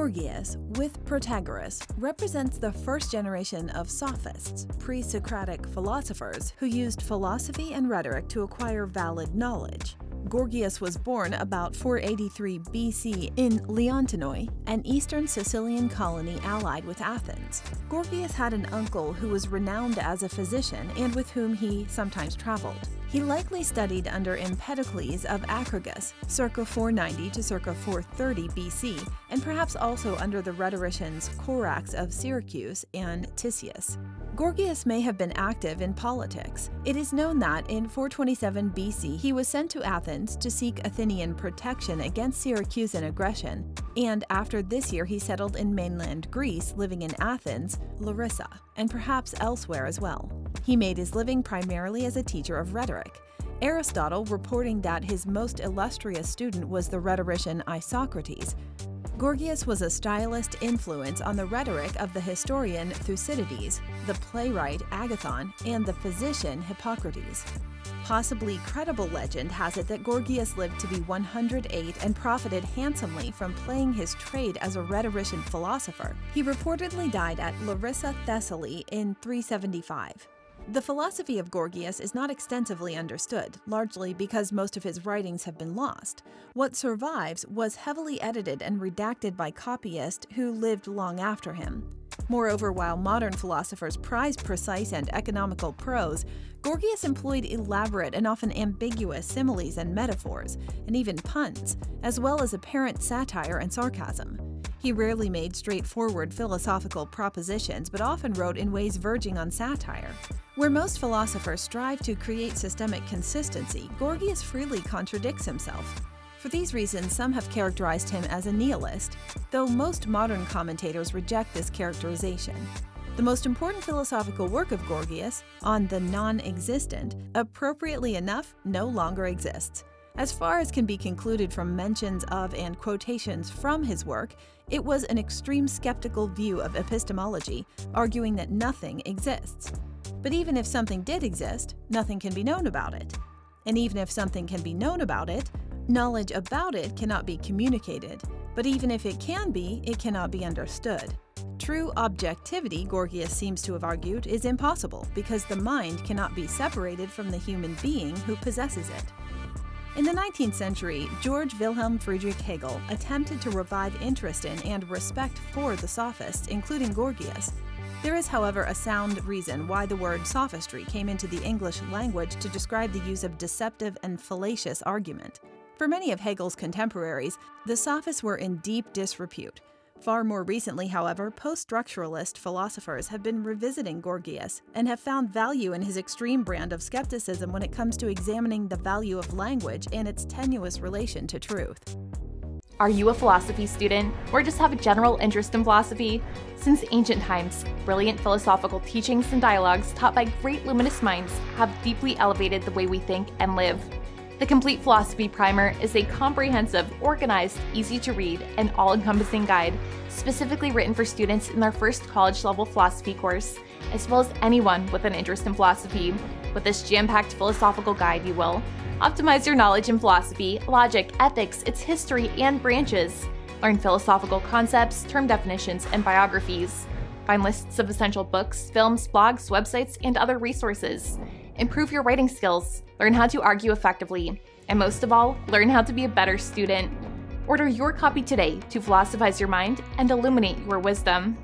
Gorgias, with Protagoras, represents the first generation of Sophists, pre-Socratic philosophers who used philosophy and rhetoric to acquire valid knowledge. Gorgias was born about 483 BC in Leontini, an eastern Sicilian colony allied with Athens. Gorgias had an uncle who was renowned as a physician and with whom he sometimes traveled. He likely studied under Empedocles of Acragas, circa 490 to circa 430 BC, and perhaps also under the rhetoricians Corax of Syracuse and Tisius. Gorgias may have been active in politics. It is known that in 427 BC he was sent to Athens to seek Athenian protection against Syracusan aggression, and after this year he settled in mainland Greece, living in Athens, Larissa, and perhaps elsewhere as well. He made his living primarily as a teacher of rhetoric. Aristotle reporting that his most illustrious student was the rhetorician Isocrates. Gorgias was a stylist influence on the rhetoric of the historian Thucydides, the playwright Agathon, and the physician Hippocrates. Possibly credible legend has it that Gorgias lived to be 108 and profited handsomely from playing his trade as a rhetorician philosopher. He reportedly died at Larissa, Thessaly in 375. The philosophy of Gorgias is not extensively understood, largely because most of his writings have been lost. What survives was heavily edited and redacted by copyists who lived long after him. Moreover, while modern philosophers prize precise and economical prose, Gorgias employed elaborate and often ambiguous similes and metaphors, and even puns, as well as apparent satire and sarcasm. He rarely made straightforward philosophical propositions, but often wrote in ways verging on satire. Where most philosophers strive to create systemic consistency, Gorgias freely contradicts himself. For these reasons, some have characterized him as a nihilist, though most modern commentators reject this characterization. The most important philosophical work of Gorgias, On the Non-Existent, appropriately enough, no longer exists. As far as can be concluded from mentions of and quotations from his work, it was an extreme skeptical view of epistemology, arguing that nothing exists. But even if something did exist, nothing can be known about it. And even if something can be known about it, knowledge about it cannot be communicated. But even if it can be, it cannot be understood. True objectivity, Gorgias seems to have argued, is impossible because the mind cannot be separated from the human being who possesses it. In the 19th century, Georg Wilhelm Friedrich Hegel attempted to revive interest in and respect for the Sophists, including Gorgias. There is, however, a sound reason why the word sophistry came into the English language to describe the use of deceptive and fallacious argument. For many of Hegel's contemporaries, the Sophists were in deep disrepute. Far more recently, however, post-structuralist philosophers have been revisiting Gorgias and have found value in his extreme brand of skepticism when it comes to examining the value of language and its tenuous relation to truth. Are you a philosophy student or just have a general interest in philosophy? Since ancient times, brilliant philosophical teachings and dialogues taught by great luminous minds have deeply elevated the way we think and live. The Complete Philosophy Primer is a comprehensive, organized, easy-to-read, and all-encompassing guide specifically written for students in their first college-level philosophy course, as well as anyone with an interest in philosophy. With this jam-packed philosophical guide, you will optimize your knowledge in philosophy, logic, ethics, its history, and branches. Learn philosophical concepts, term definitions, and biographies. Find lists of essential books, films, blogs, websites, and other resources. Improve your writing skills. Learn how to argue effectively. And most of all, learn how to be a better student. Order your copy today to philosophize your mind and illuminate your wisdom.